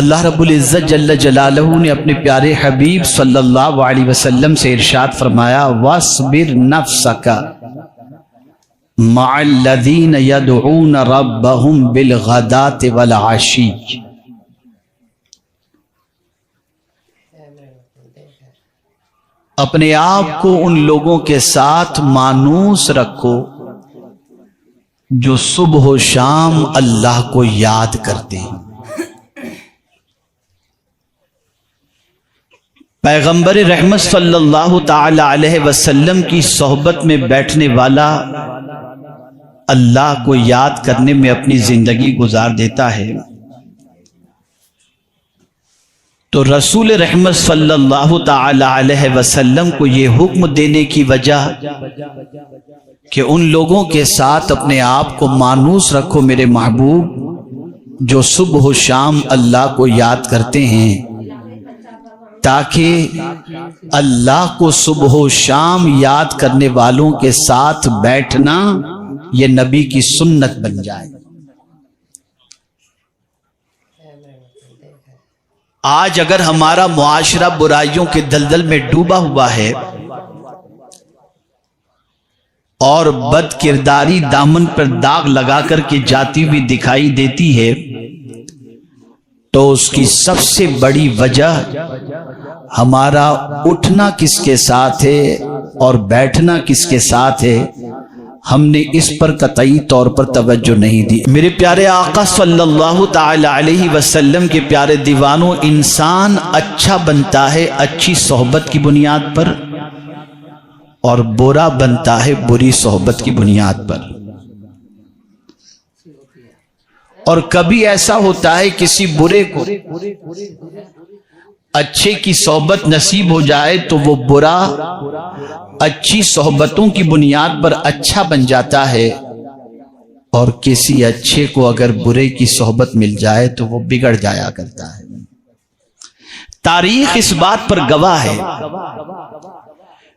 اللہ رب العزت جل جلالہ نے اپنے پیارے حبیب صلی اللہ علیہ وسلم سے ارشاد فرمایا وَاصْبِرْ نَفْسَكَ مَعَ الَّذِينَ يَدْعُونَ رَبَّهُمْ بِالْغَدَاةِ وَالْعَشِيِّ، اپنے آپ کو ان لوگوں کے ساتھ مانوس رکھو جو صبح و شام اللہ کو یاد کرتے ہیں۔ پیغمبر رحمت صلی اللہ تعالی علیہ وسلم کی صحبت میں بیٹھنے والا اللہ کو یاد کرنے میں اپنی زندگی گزار دیتا ہے تو رسول رحمت صلی اللہ تعالی علیہ وسلم کو یہ حکم دینے کی وجہ کہ ان لوگوں کے ساتھ اپنے آپ کو مانوس رکھو میرے محبوب جو صبح و شام اللہ کو یاد کرتے ہیں، تاکہ اللہ کو صبح و شام یاد کرنے والوں کے ساتھ بیٹھنا یہ نبی کی سنت بن جائے۔ آج اگر ہمارا معاشرہ برائیوں کے دلدل میں ڈوبا ہوا ہے اور بد کرداری دامن پر داغ لگا کر کے جاتی ہوئی دکھائی دیتی ہے تو اس کی سب سے بڑی وجہ ہمارا اٹھنا کس کے ساتھ ہے اور بیٹھنا کس کے ساتھ ہے، ہم نے اس پر قطعی طور پر توجہ نہیں دی۔ میرے پیارے آقا صلی اللہ تعالی علیہ وسلم کے پیارے دیوانوں، انسان اچھا بنتا ہے اچھی صحبت کی بنیاد پر اور برا بنتا ہے بری صحبت کی بنیاد پر۔ اور کبھی ایسا ہوتا ہے کسی برے کو اچھے کی صحبت نصیب ہو جائے تو وہ برا اچھی صحبتوں کی بنیاد پر اچھا بن جاتا ہے، اور کسی اچھے کو اگر برے کی صحبت مل جائے تو وہ بگڑ جایا کرتا ہے۔ تاریخ اس بات پر گواہ ہے۔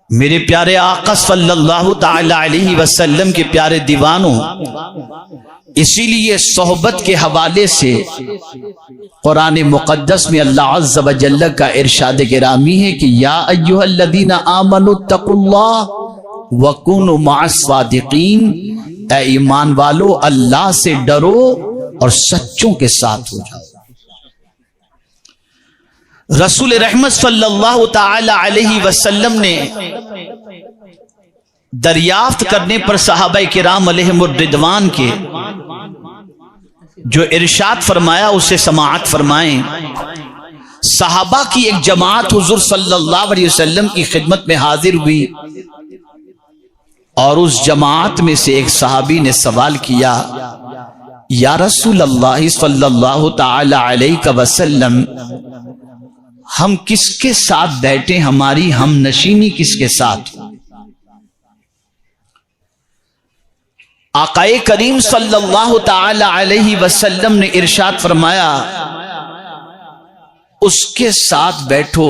میرے پیارے آقا صلی اللہ تعالی علیہ وسلم کے پیارے دیوانوں، اسی لیے صحبت کے حوالے سے قرآن مقدس میں اللہ عز و جل کا ارشاد گرامی ہے کہ یا ایھا الذین آمنوا اتقوا اللہ وکونوا مع الصادقین، اے ایمان والو اللہ سے ڈرو اور سچوں کے ساتھ ہو جاؤ۔ رسول رحمت صلی اللہ تعالی علیہ وسلم نے دریافت کرنے پر صحابہ کرام علیہم الرضوان کے جو ارشاد فرمایا اسے سماعت فرمائیں۔ صحابہ کی ایک جماعت حضور صلی اللہ علیہ وسلم کی خدمت میں حاضر ہوئی اور اس جماعت میں سے ایک صحابی نے سوال کیا، یا رسول اللہ صلی اللہ تعالی علیہ وسلم، ہم کس کے ساتھ بیٹھیں، ہماری ہم نشینی کس کے ساتھ؟ آقا کریم صلی اللہ تعالی علیہ وسلم نے ارشاد فرمایا، اس کے ساتھ بیٹھو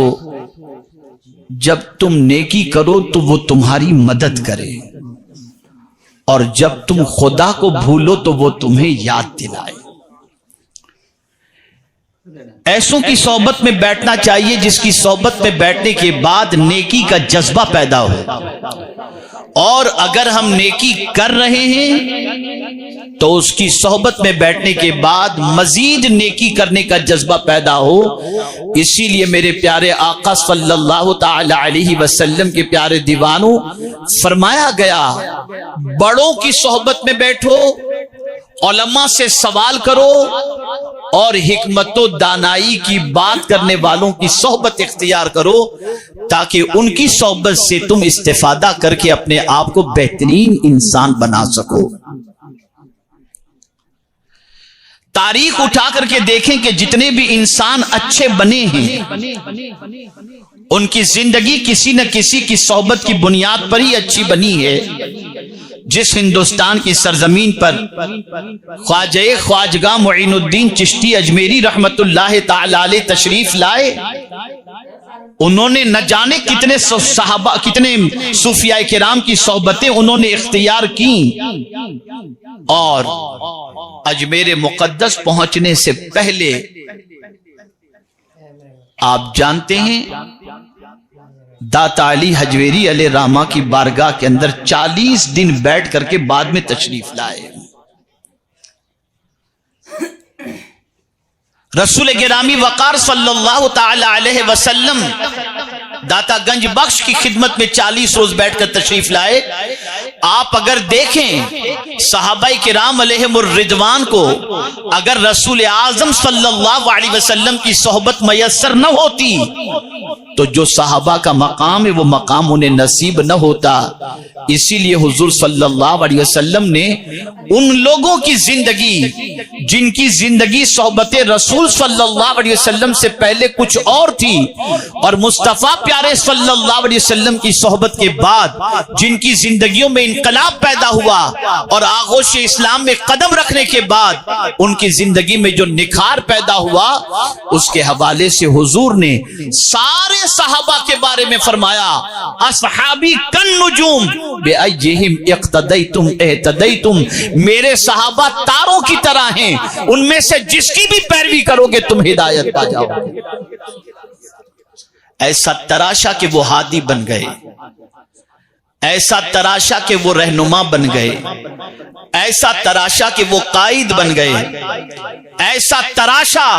جب تم نیکی کرو تو وہ تمہاری مدد کرے، اور جب تم خدا کو بھولو تو وہ تمہیں یاد دلائے۔ ایسوں کی صحبت میں بیٹھنا چاہیے جس کی صحبت میں بیٹھنے کے بعد نیکی کا جذبہ پیدا ہو، اور اگر ہم نیکی کر رہے ہیں تو اس کی صحبت میں بیٹھنے کے بعد مزید نیکی کرنے کا جذبہ پیدا ہو۔ اسی لیے میرے پیارے آقا صلی اللہ تعالی علیہ وسلم کے پیارے دیوانوں، فرمایا گیا بڑوں کی صحبت میں بیٹھو، علماء سے سوال کرو، اور حکمت و دانائی کی بات کرنے والوں کی صحبت اختیار کرو، تاکہ ان کی صحبت سے تم استفادہ کر کے اپنے آپ کو بہترین انسان بنا سکو۔ تاریخ اٹھا کر کے دیکھیں کہ جتنے بھی انسان اچھے بنے ہیں ان کی زندگی کسی نہ کسی کی صحبت کی بنیاد پر ہی اچھی بنی ہے۔ جس ہندوستان کی سرزمین پر خواجہ خواجگاہ معین الدین چشتی اجمیری رحمت اللہ تعالی علیہ تشریف لائے، انہوں نے نہ جانے کتنے صحابہ، کتنے صوفیاء کرام کی صحبتیں انہوں نے اختیار کی، اور اجمیر مقدس پہنچنے سے پہلے آپ جانتے ہیں داتا علی حجویری علیہ رحمہ کی بارگاہ کے اندر 40 دن بیٹھ کر کے بعد میں تشریف لائے۔ رسول گرامی وقار صلی اللہ تعالی علیہ وسلم داتا گنج بخش کی خدمت میں 40 روز بیٹھ کر تشریف لائے۔ آپ اگر دیکھیں صحابہ کرام علیہم الرضوان کو اگر رسول اعظم صلی اللہ علیہ وسلم کی صحبت میسر نہ ہوتی تو جو صحابہ کا مقام ہے وہ مقام انہیں نصیب نہ ہوتا۔ اسی لیے حضور صلی اللہ علیہ وسلم نے ان لوگوں کی زندگی جن کی زندگی صحبت رسول صلی اللہ علیہ وسلم سے پہلے کچھ اور تھی، اور مصطفیٰ پیارے صلی اللہ علیہ وسلم کی صحبت کے بعد جن کی زندگیوں میں انقلاب پیدا ہوا اور آغوش اسلام میں قدم رکھنے کے بعد ان کی زندگی میں جو نکھار پیدا ہوا، اس کے حوالے سے حضور نے سارے صحابہ کے بارے میں فرمایا اصحابی کن نجوم بِأَيِّهِمْ اقتدیتم اہتدیتم، میرے صحابہ تاروں کی طرح ہیں، ان میں سے جس کی بھی پیروی کرو گے تم ہدایت پا جاؤ گے۔ ایسا تراشا کہ وہ ہادی بن گئے، ایسا تراشا کہ وہ رہنما بن گئے، ایسا تراشا کہ وہ قائد بن گئے، ایسا تراشا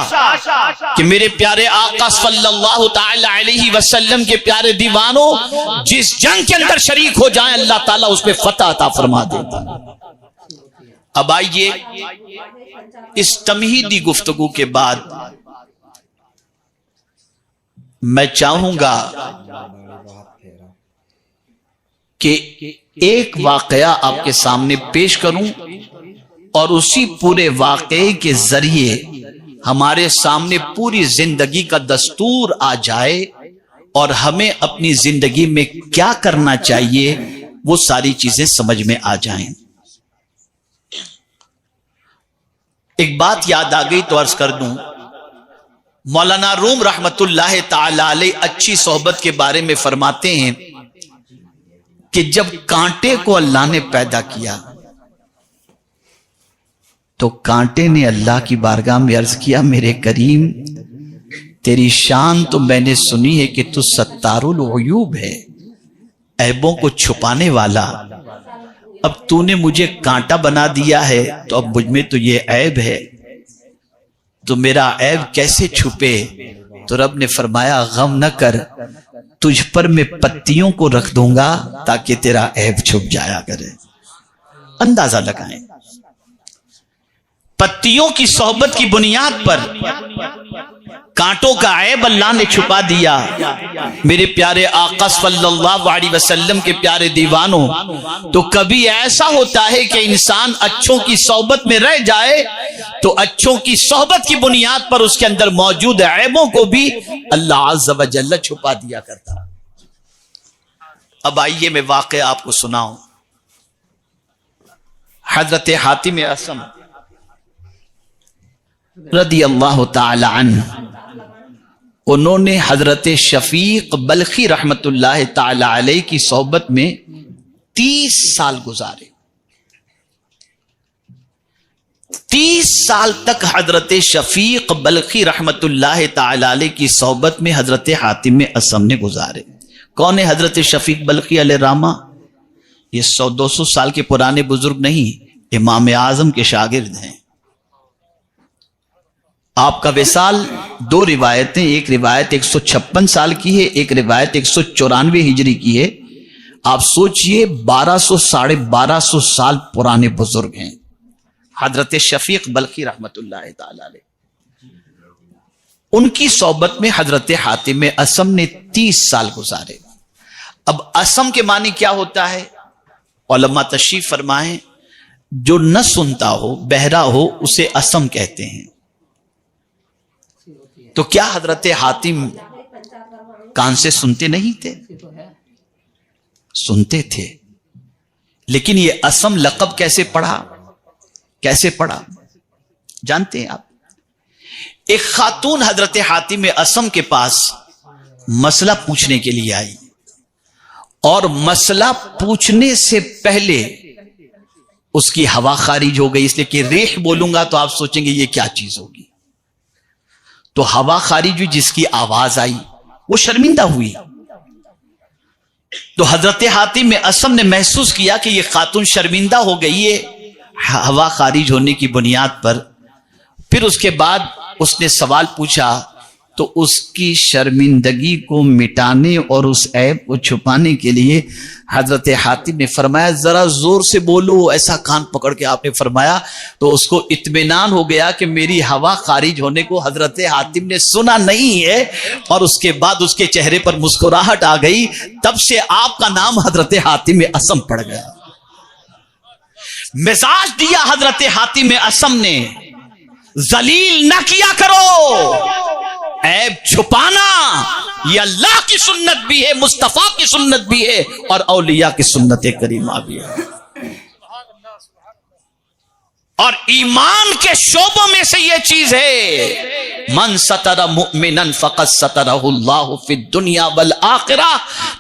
کہ میرے پیارے آقا صلی اللہ تعالی علیہ وسلم کے پیارے دیوانوں جس جنگ کے اندر شریک ہو جائیں اللہ تعالیٰ اس پہ فتح عطا فرما دیتا۔ اب آئیے اس تمہیدی گفتگو کے بعد میں چاہوں گا کہ ایک واقعہ آپ کے سامنے پیش کروں اور اسی پورے واقعے کے ذریعے ہمارے سامنے پوری زندگی کا دستور آ جائے اور ہمیں اپنی زندگی میں کیا کرنا چاہیے وہ ساری چیزیں سمجھ میں آ جائیں۔ ایک بات یاد آ گئی تو عرض کر دوں، مولانا روم رحمت اللہ تعالی علیہ اچھی صحبت کے بارے میں فرماتے ہیں کہ جب کانٹے کو اللہ نے پیدا کیا تو کانٹے نے اللہ کی بارگاہ میں عرض کیا میرے کریم تیری شان تو میں نے سنی ہے کہ تو ستار العیوب ہے، عیبوں کو چھپانے والا، اب تو نے مجھے کانٹا بنا دیا ہے تو اب مجھ میں تو یہ عیب ہے، تو میرا عیب کیسے چھپے؟ تو رب نے فرمایا غم نہ کر، تجھ پر میں پتیوں کو رکھ دوں گا تاکہ تیرا عیب چھپ جایا کرے۔ اندازہ لگائیں، پتیوں کی صحبت کی بنیاد پر کانٹوں کا عیب اللہ نے چھپا دیا۔ میرے پیارے آقا صلی اللہ علیہ وسلم کے پیارے دیوانوں، تو کبھی ایسا ہوتا ہے کہ انسان اچھوں کی صحبت میں رہ جائے تو اچھوں کی صحبت کی بنیاد پر اس کے اندر موجود عیبوں کو بھی اللہ عز و جل چھپا دیا کرتا۔ اب آئیے میں واقعہ آپ کو سناؤں۔ حضرت حاتم اصم رضی اللہ تعالی عنہ، انہوں نے حضرت شفیق بلخی رحمت اللہ تعالی علیہ کی صحبت میں 30 سال گزارے۔ 30 سال تک حضرت شفیق بلخی رحمت اللہ تعالی علیہ کی صحبت میں حضرت حاتم اصم نے گزارے۔ کون ہے حضرت شفیق بلخی علیہ رحمہ؟ یہ 100-200 سال کے پرانے بزرگ نہیں، امام اعظم کے شاگرد ہیں۔ آپ کا وصال 2 روایتیں، ایک روایت 156 سال کی ہے، ایک روایت 194 ہجری کی ہے۔ آپ سوچئے 1200-1250 سال پرانے بزرگ ہیں حضرت شفیق بلخی رحمت اللہ تعالی علیہ۔ ان کی صحبت میں حضرت حاتم اصم نے 30 سال گزارے۔ اب اصم کے معنی کیا ہوتا ہے؟ علماء تشریف فرمائیں، جو نہ سنتا ہو، بہرا ہو، اسے اصم کہتے ہیں۔ تو کیا حضرت حاتم کان سے سنتے نہیں تھے؟ سنتے تھے، لیکن یہ اصم لقب کیسے پڑھا؟ کیسے پڑھا جانتے ہیں آپ؟ ایک خاتون حضرت حاتم اصم کے پاس مسئلہ پوچھنے کے لیے آئی، اور مسئلہ پوچھنے سے پہلے اس کی ہوا خارج ہو گئی، اس لیے کہ ریح بولوں گا تو آپ سوچیں گے یہ کیا چیز ہوگی، تو ہوا خارج ہوئی، جس کی آواز آئی وہ شرمندہ ہوئی۔ تو حضرت حاتم اصم نے محسوس کیا کہ یہ خاتون شرمندہ ہو گئی ہے ہوا خارج ہونے کی بنیاد پر۔ پھر اس کے بعد اس نے سوال پوچھا، تو اس کی شرمندگی کو مٹانے اور اس عیب کو چھپانے کے لیے حضرت حاتم نے فرمایا ذرا زور سے بولو، ایسا کان پکڑ کے آپ نے فرمایا، تو اس کو اطمینان ہو گیا کہ میری ہوا خارج ہونے کو حضرت حاتم نے سنا نہیں ہے، اور اس کے بعد اس کے چہرے پر مسکراہٹ آ گئی۔ تب سے آپ کا نام حضرت حاتم اصم پڑ گیا۔ مزاج دیا حضرت حاتم اصم نے، ذلیل نہ کیا کرو، عیب چھپانا یہ اللہ کی سنت بھی ہے، مصطفیٰ کی سنت بھی ہے، اور اولیاء کی سنت کریمہ بھی ہے۔ اور ایمان کے شعبوں میں سے یہ چیز ہے، من ستر مؤمنا فقد سترہ اللہ فی الدنیا والآخرہ،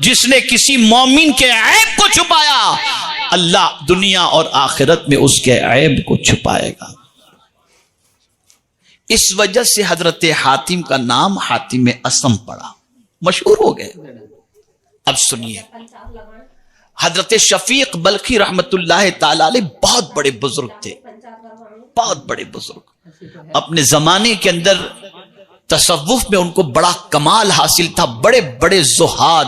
جس نے کسی مومن کے عیب کو چھپایا اللہ دنیا اور آخرت میں اس کے عیب کو چھپائے گا۔ اس وجہ سے حضرت حاتم کا نام حاتم اصم پڑا، مشہور ہو گئے۔ اب سنیے، حضرت شفیق بلخی رحمت اللہ تعالی علیہ بہت بڑے بزرگ تھے، بہت بڑے بزرگ۔ اپنے زمانے کے اندر تصوف میں ان کو بڑا کمال حاصل تھا، بڑے بڑے زہاد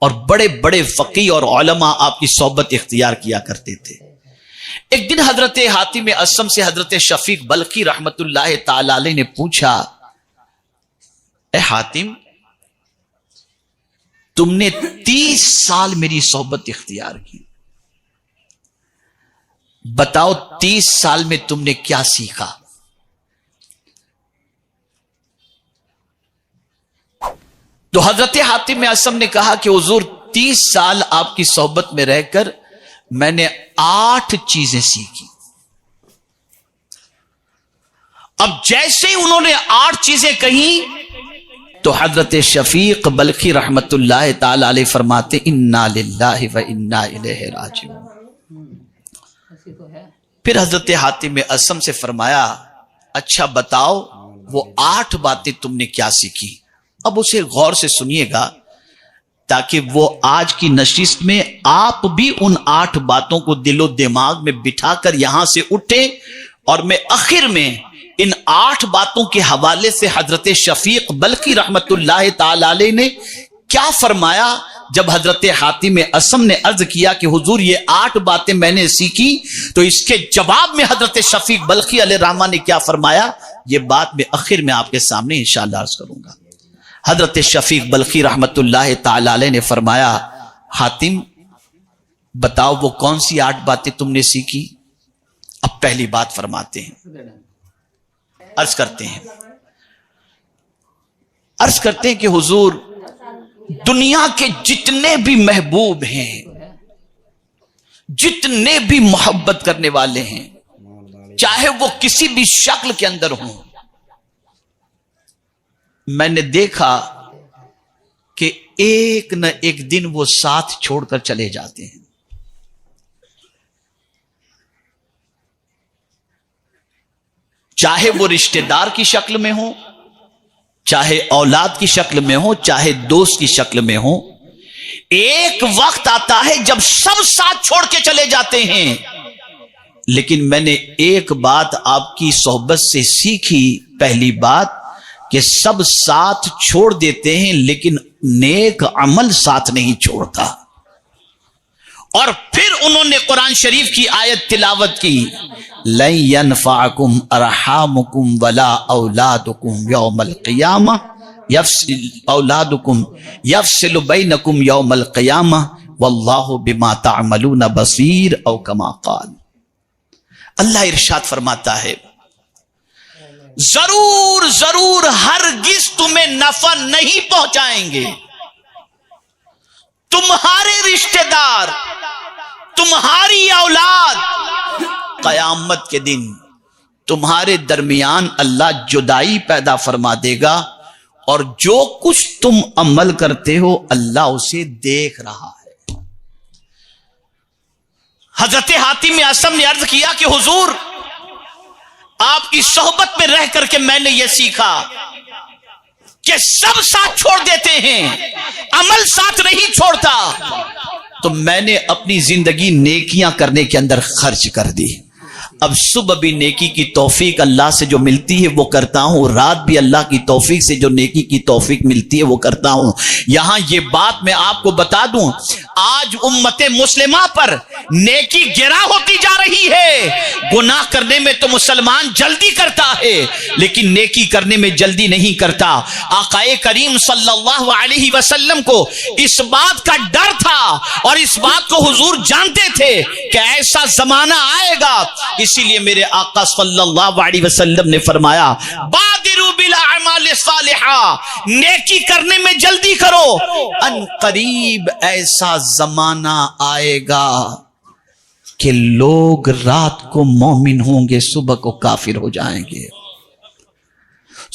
اور بڑے بڑے فقیہ اور علماء آپ کی صحبت اختیار کیا کرتے تھے۔ ایک دن حضرت حاتم اصم سے حضرت شفیق بلخی رحمت اللہ تعالی علیہ نے پوچھا، اے حاتم، تم نے 30 سال میری صحبت اختیار کی، بتاؤ 30 سال میں تم نے کیا سیکھا؟ تو حضرت حاتم اصم نے کہا کہ حضور 30 سال آپ کی صحبت میں رہ کر میں نے 8 چیزیں سیکھی۔ اب جیسے انہوں نے 8 چیزیں کہیں تو حضرت شفیق بلخی رحمت اللہ تعالی علیہ فرماتے انا للہ و انا الیہ راجعون۔ پھر حضرت حاتم اصم سے فرمایا، اچھا بتاؤ وہ 8 باتیں تم نے کیا سیکھی؟ اب اسے غور سے سنیے گا تاکہ وہ آج کی نشست میں آپ بھی ان 8 باتوں کو دل و دماغ میں بٹھا کر یہاں سے اٹھیں، اور میں آخر میں ان 8 باتوں کے حوالے سے حضرت شفیق بلخی رحمت اللہ تعالی علیہ نے کیا فرمایا جب حضرت حاتم اصم نے عرض کیا کہ حضور یہ 8 باتیں میں نے سیکھی، تو اس کے جواب میں حضرت شفیق بلخی علیہ الرحمہ نے کیا فرمایا، یہ بات میں آخر میں آپ کے سامنے انشاءاللہ عرض کروں گا۔ حضرت شفیق بلخی رحمت اللہ تعالی علیہ نے فرمایا، حاتم بتاؤ وہ کون سی 8 باتیں تم نے سیکھی؟ اب پہلی بات فرماتے ہیں، عرض کرتے ہیں کہ حضور دنیا کے جتنے بھی محبوب ہیں، جتنے بھی محبت کرنے والے ہیں، چاہے وہ کسی بھی شکل کے اندر ہوں، میں نے دیکھا کہ ایک نہ ایک دن وہ ساتھ چھوڑ کر چلے جاتے ہیں۔ چاہے وہ رشتہ دار کی شکل میں ہو، چاہے اولاد کی شکل میں ہو، چاہے دوست کی شکل میں ہو، ایک وقت آتا ہے جب سب ساتھ چھوڑ کے چلے جاتے ہیں۔ لیکن میں نے ایک بات آپ کی صحبت سے سیکھی، پہلی بات کہ سب ساتھ چھوڑ دیتے ہیں لیکن نیک عمل ساتھ نہیں چھوڑتا۔ اور پھر انہوں نے قرآن شریف کی آیت تلاوت کی، لن ينفعكم ارحامكم ولا اولادكم يوم القيامه يفصل بينكم يوم القيامه والله بما تعملون بصير او كما قال۔ اللہ ارشاد فرماتا ہے، ضرور ہرگز تمہیں نفع نہیں پہنچائیں گے تمہارے رشتہ دار، تمہاری اولاد، قیامت کے دن تمہارے درمیان اللہ جدائی پیدا فرما دے گا، اور جو کچھ تم عمل کرتے ہو اللہ اسے دیکھ رہا ہے۔ حضرت حاتم اعصم نے عرض کیا کہ حضور آپ کی صحبت میں رہ کر کے میں نے یہ سیکھا کہ سب ساتھ چھوڑ دیتے ہیں، عمل ساتھ نہیں چھوڑتا، تو میں نے اپنی زندگی نیکیاں کرنے کے اندر خرچ کر دی۔ اب صبح بھی نیکی کی توفیق اللہ سے جو ملتی ہے وہ کرتا ہوں، رات بھی اللہ کی توفیق سے جو نیکی کی توفیق ملتی ہے وہ کرتا ہوں۔ یہاں یہ بات میں آپ کو بتا دوں، آج امت مسلمہ پر نیکی گرا ہوتی جا رہی ہے۔ گناہ کرنے میں تو مسلمان جلدی کرتا ہے لیکن نیکی کرنے میں جلدی نہیں کرتا۔ آقا کریم صلی اللہ علیہ وسلم کو اس بات کا ڈر تھا اور اس بات کو حضور جانتے تھے کہ ایسا زمانہ آئے گا، اسی لیے میرے آقا صلی اللہ علیہ وسلم نے فرمایا بادروا بالاعمال الصالحہ، نیکی کرنے میں جلدی کرو، ان قریب ایسا زمانہ آئے گا کہ لوگ رات کو مومن ہوں گے، صبح کو کافر ہو جائیں گے،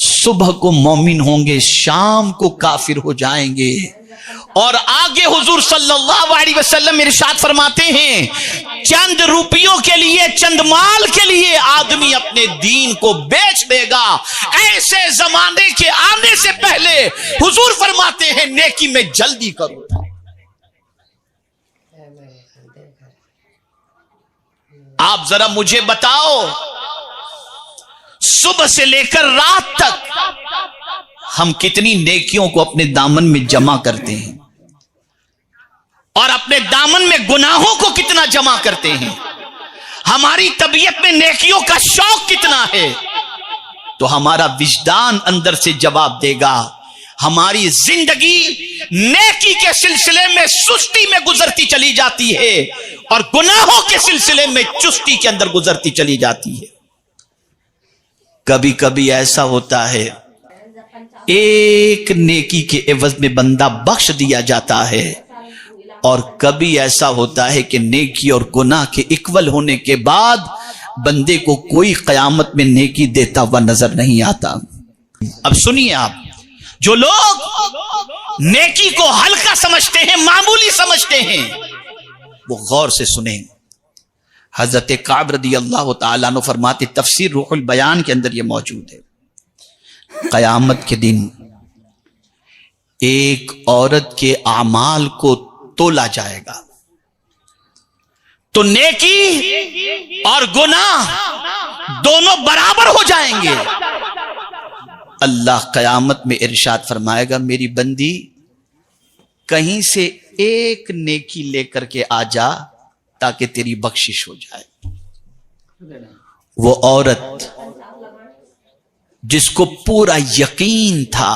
صبح کو مومن ہوں گے، شام کو کافر ہو جائیں گے۔ اور آگے حضور صلی اللہ علیہ وسلم ارشاد فرماتے ہیں چند روپیوں کے لیے، چند مال کے لیے آدمی اپنے دین کو بیچ دے گا۔ ایسے زمانے کے آنے سے پہلے حضور فرماتے ہیں نیکی میں جلدی کرو۔ آپ ذرا مجھے بتاؤ، صبح سے لے کر رات تک ہم کتنی نیکیوں کو اپنے دامن میں جمع کرتے ہیں اور اپنے دامن میں گناہوں کو کتنا جمع کرتے ہیں؟ ہماری طبیعت میں نیکیوں کا شوق کتنا ہے؟ تو ہمارا وجدان اندر سے جواب دے گا۔ ہماری زندگی نیکی کے سلسلے میں سستی میں گزرتی چلی جاتی ہے اور گناہوں کے سلسلے میں چستی کے اندر گزرتی چلی جاتی ہے۔ کبھی کبھی ایسا ہوتا ہے ایک نیکی کے عوض میں بندہ بخش دیا جاتا ہے، اور کبھی ایسا ہوتا ہے کہ نیکی اور گناہ کے اکول ہونے کے بعد بندے کو کوئی قیامت میں نیکی دیتا ہوا نظر نہیں آتا۔ اب سنیے، آپ جو لوگ نیکی کو ہلکا سمجھتے ہیں، معمولی سمجھتے ہیں، وہ غور سے سنیں۔ حضرت کعب رضی اللہ تعالیٰ عنہ فرماتے، تفسیر روح البیان کے اندر یہ موجود ہے، قیامت کے دن ایک عورت کے اعمال کو تولا جائے گا تو نیکی اور گناہ دونوں برابر ہو جائیں گے۔ اللہ قیامت میں ارشاد فرمائے گا، میری بندی کہیں سے ایک نیکی لے کر کے آ جا تاکہ تیری بخشش ہو جائے۔ وہ عورت جس کو پورا یقین تھا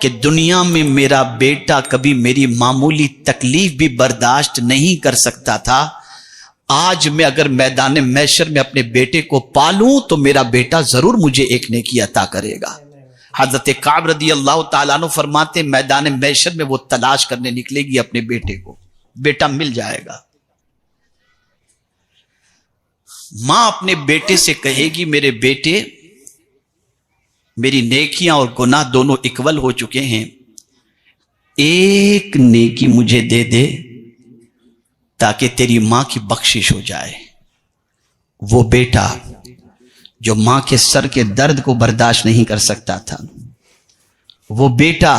کہ دنیا میں میرا بیٹا کبھی میری معمولی تکلیف بھی برداشت نہیں کر سکتا تھا، آج میں اگر میدان محشر میں اپنے بیٹے کو پالوں تو میرا بیٹا ضرور مجھے ایک نیکی عطا کرے گا۔ حضرت کعب رضی اللہ تعالیٰ عنہ فرماتے میدان محشر میں وہ تلاش کرنے نکلے گی اپنے بیٹے کو، بیٹا مل جائے گا۔ ماں اپنے بیٹے سے کہے گی، میرے بیٹے میری نیکیاں اور گناہ دونوں اکول ہو چکے ہیں، ایک نیکی مجھے دے دے تاکہ تیری ماں کی بخشش ہو جائے۔ وہ بیٹا جو ماں کے سر کے درد کو برداشت نہیں کر سکتا تھا، وہ بیٹا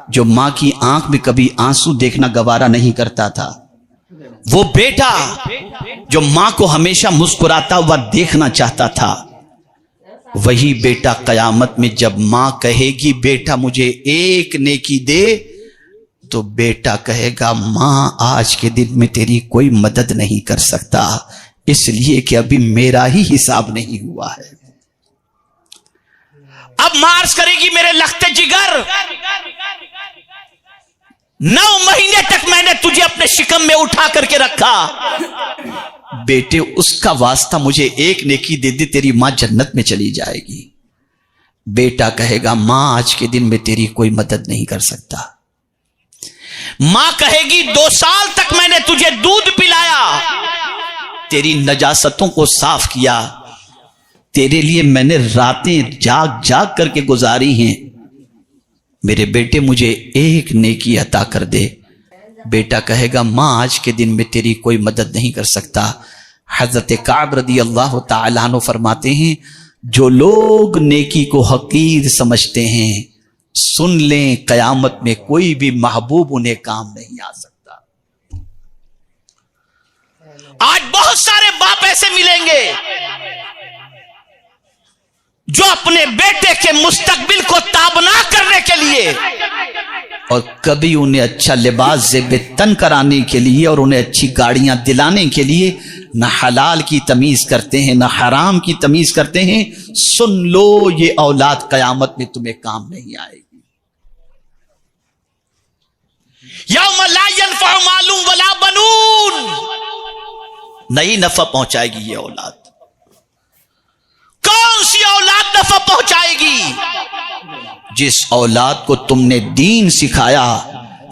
جو ماں کی آنکھ میں کبھی آنسو دیکھنا گوارا نہیں کرتا تھا، وہ بیٹا جو ماں کو ہمیشہ مسکراتا ہوا دیکھنا چاہتا تھا، وہی بیٹا قیامت میں جب ماں کہے گی بیٹا مجھے ایک نیکی دے، تو بیٹا کہے گا ماں آج کے دن میں تیری کوئی مدد نہیں کر سکتا، اس لیے کہ ابھی میرا ہی حساب نہیں ہوا ہے۔ اب مارس کرے گی، میرے لخت جگر 9 مہینے تک میں نے تجھے اپنے شکم میں اٹھا کر کے رکھا، بیٹے اس کا واسطہ مجھے ایک نیکی دے دے، تیری ماں جنت میں چلی جائے گی۔ بیٹا کہے گا ماں آج کے دن میں تیری کوئی مدد نہیں کر سکتا۔ ماں کہے گی 2 سال تک میں نے تجھے دودھ پلایا، تیری نجاستوں کو صاف کیا، تیرے لیے میں نے راتیں جاگ جاگ کر کے گزاری ہیں، میرے بیٹے مجھے ایک نیکی عطا کر دے. بیٹا کہے گا ماں آج کے دن میں تیری کوئی مدد نہیں کر سکتا. حضرت کعب رضی اللہ تعالیٰ عنہ فرماتے ہیں جو لوگ نیکی کو حقیر سمجھتے ہیں سن لیں قیامت میں کوئی بھی محبوب انہیں کام نہیں آ سکتا. آج بہت سارے باپ ایسے ملیں گے جو اپنے بیٹے کے مستقبل کو تابناک کرنے کے لیے اور کبھی انہیں اچھا لباس زیب تن کرانے کے لیے اور انہیں اچھی گاڑیاں دلانے کے لیے نہ حلال کی تمیز کرتے ہیں نہ حرام کی تمیز کرتے ہیں. سن لو یہ اولاد قیامت میں تمہیں کام نہیں آئے گی. یوم لا ينفع مال ولا بنون، نہیں نفع پہنچائے گی یہ اولاد. کون سی اولاد نفع پہنچائے گی؟ جس اولاد کو تم نے دین سکھایا.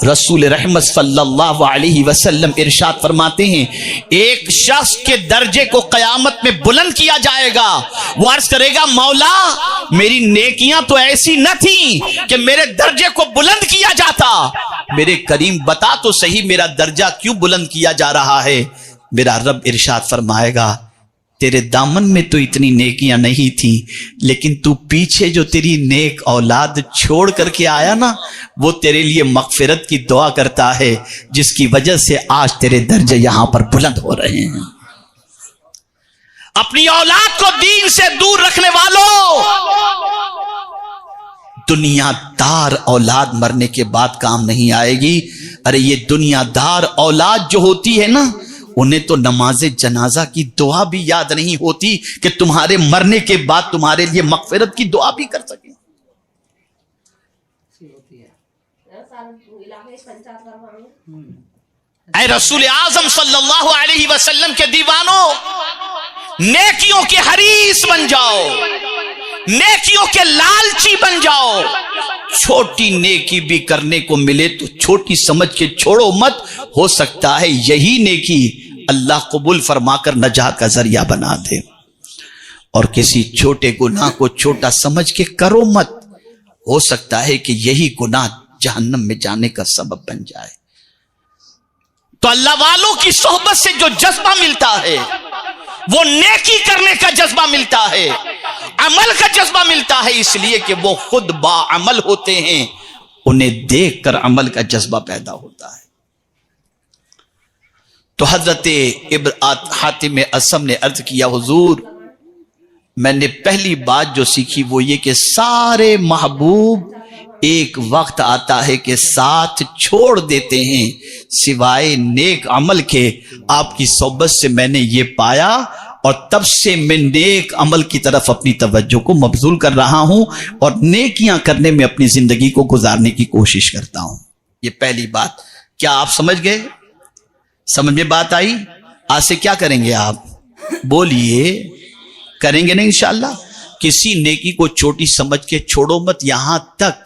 رسول رحمت صلی اللہ علیہ وسلم ارشاد فرماتے ہیں ایک شخص کے درجے کو قیامت میں بلند کیا جائے گا. وہ عرض کرے گا مولا میری نیکیاں تو ایسی نہ تھیں کہ میرے درجے کو بلند کیا جاتا. میرے کریم بتا تو صحیح میرا درجہ کیوں بلند کیا جا رہا ہے؟ میرا رب ارشاد فرمائے گا تیرے دامن میں تو اتنی نیکیاں نہیں تھی لیکن تو پیچھے جو تیری نیک اولاد چھوڑ کر کے آیا نا وہ تیرے لیے مغفرت کی دعا کرتا ہے جس کی وجہ سے آج تیرے درجے یہاں پر بلند ہو رہے ہیں. اپنی اولاد کو دین سے دور رکھنے والوں، دنیا دار اولاد مرنے کے بعد کام نہیں آئے گی. ارے یہ دنیا دار اولاد جو ہوتی ہے نا انہیں تو نماز جنازہ کی دعا بھی یاد نہیں ہوتی کہ تمہارے مرنے کے بعد تمہارے لیے مغفرت کی دعا بھی کر سکیں. اے رسول اعظم صلی اللہ علیہ وسلم کے دیوانوں، نیکیوں کے حریص بن جاؤ، نیکیوں کے لالچی بن جاؤ. چھوٹی نیکی بھی کرنے کو ملے تو چھوٹی سمجھ کے چھوڑو مت. ہو سکتا ہے یہی نیکی اللہ قبول فرما کر نجات کا ذریعہ بنا دے. اور کسی چھوٹے گناہ کو چھوٹا سمجھ کے کرو مت. ہو سکتا ہے کہ یہی گناہ جہنم میں جانے کا سبب بن جائے. تو اللہ والوں کی صحبت سے جو جذبہ ملتا ہے وہ نیکی کرنے کا جذبہ ملتا ہے، عمل کا جذبہ ملتا ہے، اس لیے کہ وہ خود با عمل ہوتے ہیں. انہیں دیکھ کر عمل کا جذبہ پیدا ہوتا ہے. تو حضرت حاتم اصم نے عرض کیا حضور میں نے پہلی بات جو سیکھی وہ یہ کہ سارے محبوب ایک وقت آتا ہے کہ ساتھ چھوڑ دیتے ہیں سوائے نیک عمل کے. آپ کی صحبت سے میں نے یہ پایا اور تب سے میں نیک عمل کی طرف اپنی توجہ کو مبذول کر رہا ہوں اور نیکیاں کرنے میں اپنی زندگی کو گزارنے کی کوشش کرتا ہوں. یہ پہلی بات. کیا آپ سمجھ گئے؟ سمجھ میں بات آئی؟ آج سے کیا کریں گے آپ؟ بولیے. کریں گے نا انشاءاللہ. کسی نیکی کو چھوٹی سمجھ کے چھوڑو مت. یہاں تک